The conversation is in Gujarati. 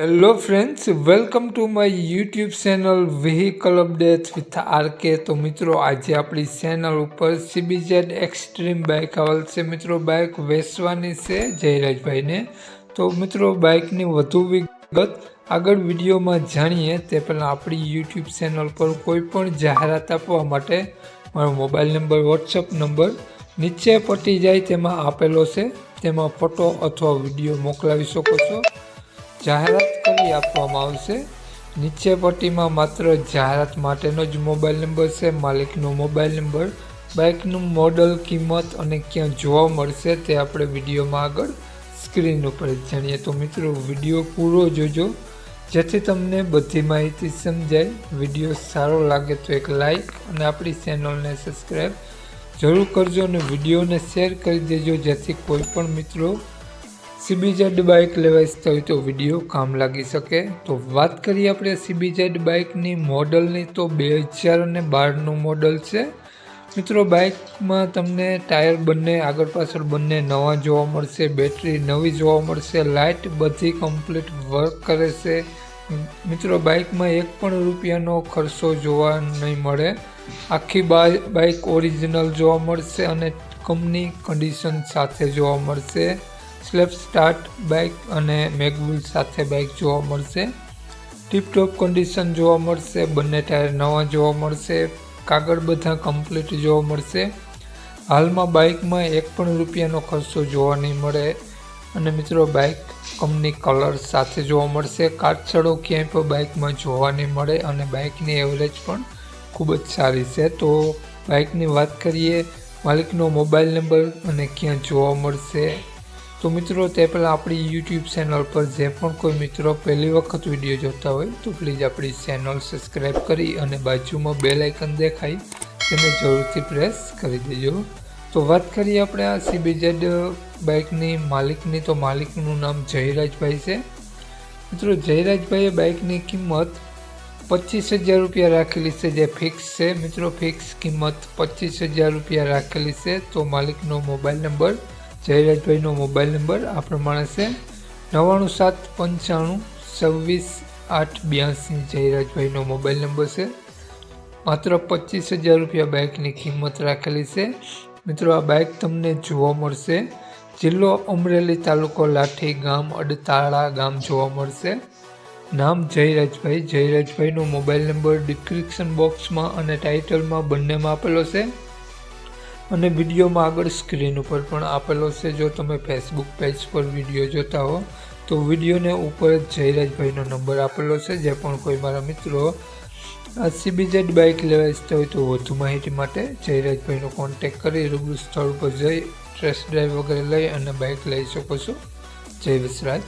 Hello friends, welcome to my YouTube channel vehicle updates with RK. તો મિત્રો, આજે આપણી ચેનલ ઉપર CBZ એક્સ્ટ્રીમ બાઇક આવેલ છે। મિત્રો, બાઇક વેચવાની છે જયરાજભાઈને। તો મિત્રો, બાઇકની વધુ વિગત આગળ વિડીયોમાં જાણીએ તે પહેલાં આપણી યુટ્યુબ ચેનલ પર કોઈ પણ જાહેરાત આપવા માટે મારો મોબાઈલ નંબર, વોટ્સઅપ નંબર નીચે પટી જાય તેમાં આપેલો છે। તેમાં ફોટો અથવા વિડીયો મોકલાવી શકો છો। જાહેરાત કરી આપવામાં આવશે। નીચે પટ્ટીમાં માત્ર જાહેરાત માટેનો જ મોબાઈલ નંબર છે, માલિકનો મોબાઈલ નંબર, બાઇકનું મોડલ, કિંમત અને ક્યાં જોવા મળશે તે આપણે વિડીયોમાં આગળ સ્ક્રીન ઉપર જાણીએ। તો મિત્રો, વિડીયો પૂરો જોજો જેથી તમને બધી માહિતી સમજાય। વિડીયો સારો લાગે તો એક લાઈક અને આપણી ચેનલને સબસ્ક્રાઈબ જરૂર કરજો અને વિડીયોને શેર કરી દેજો જેથી કોઈ પણ મિત્રો CBZ બાઇક લેવા ઈચ્છતા હોય તો વિડીયો કામ લાગી શકે। તો વાત કરીએ આપણે CBZ બાઇકની મોડલની, તો 2012નું મોડલ છે। મિત્રો, બાઇકમાં તમને ટાયર બંને આગળ પાછળ બંને નવા જોવા મળશે, બેટરી નવી જોવા મળશે, લાઇટ બધી કમ્પ્લીટ વર્ક કરે છે। મિત્રો, બાઇકમાં એક પણ રૂપિયાનો ખર્ચો જોવા નહીં મળે। આખી બાઇક ઓરિજિનલ જોવા મળશે અને કંપની કન્ડિશન સાથે જોવા મળશે। સ્લેપ સ્ટાર્ટ બાઇક અને મેગવિલ સાથે બાઇક જોવા મળશે। ટીપટોપ કન્ડિશન જોવા મળશે, બંને ટાયર નવા જોવા મળશે, કાગળ બધા કમ્પ્લીટ જોવા મળશે। હાલમાં બાઇકમાં એક પણ રૂપિયાનો ખર્ચો જોવા નહીં મળે અને મિત્રો, બાઇક કંપની કલર સાથે જોવા મળશે। કાટછડો ક્યાંય પણ બાઇકમાં જોવા નહીં મળે અને બાઇકની એવરેજ પણ ખૂબ જ સારી છે। તો બાઇકની વાત કરીએ, માલિકનો મોબાઈલ નંબર અને ક્યાં જોવા મળશે। તો મિત્રો, તે પહેલાં આપણી યુટ્યુબ ચેનલ પર જે પણ કોઈ મિત્રો પહેલી વખત વિડીયો જોતા હોય તો પ્લીઝ આપણી ચેનલ સબસ્ક્રાઈબ કરી અને બાજુમાં બેલ આઇકન દેખાય તેને જરૂરથી પ્રેસ કરી દેજો। તો વાત કરીએ આપણે આ CBZ બાઇકની માલિકની, તો માલિકનું નામ જયરાજભાઈ છે। મિત્રો, જયરાજભાઈએ બાઇકની કિંમત 25,000 રૂપિયા રાખેલી છે, જે ફિક્સ છે। મિત્રો, ફિક્સ કિંમત 25,000 રૂપિયા રાખેલી છે। તો માલિકનો મોબાઈલ નંબર, જયરાજભાઈનો મોબાઈલ નંબર આ પ્રમાણે છે 9795 26 882। જયરાજભાઈનો મોબાઈલ નંબર છે। માત્ર 25,000 રૂપિયા બાઇકની કિંમત રાખેલી છે। મિત્રો, આ બાઇક તમને જોવા મળશે જિલ્લો અમરેલી, તાલુકો લાઠી, ગામ અડતાળા ગામ જોવા મળશે। નામ જયરાજભાઈ, જયરાજભાઈનો મોબાઈલ નંબર ડિસ્ક્રિપ્શન બોક્સમાં અને ટાઇટલમાં બંનેમાં આપેલો છે અને વિડીયોમાં આગળ સ્ક્રીન ઉપર પણ આપેલો છે। જો તમે ફેસબુક પેજ પર વિડીયો જોતા હો તો વિડીયોને ઉપર જ જયરાજભાઈનો નંબર આપેલો છે। જે પણ કોઈ મારા મિત્રો આ CBZ બાઇક લેવા ઈચ્છતા હોય તો વધુ માહિતી માટે જયરાજભાઈનો કોન્ટેક્ટ કરી રૂબરૂ સ્થળ પર જઈ ટેસ્ટ ડ્રાઈવ વગેરે લઈ અને બાઇક લઈ શકો છો। જય વસરાજ।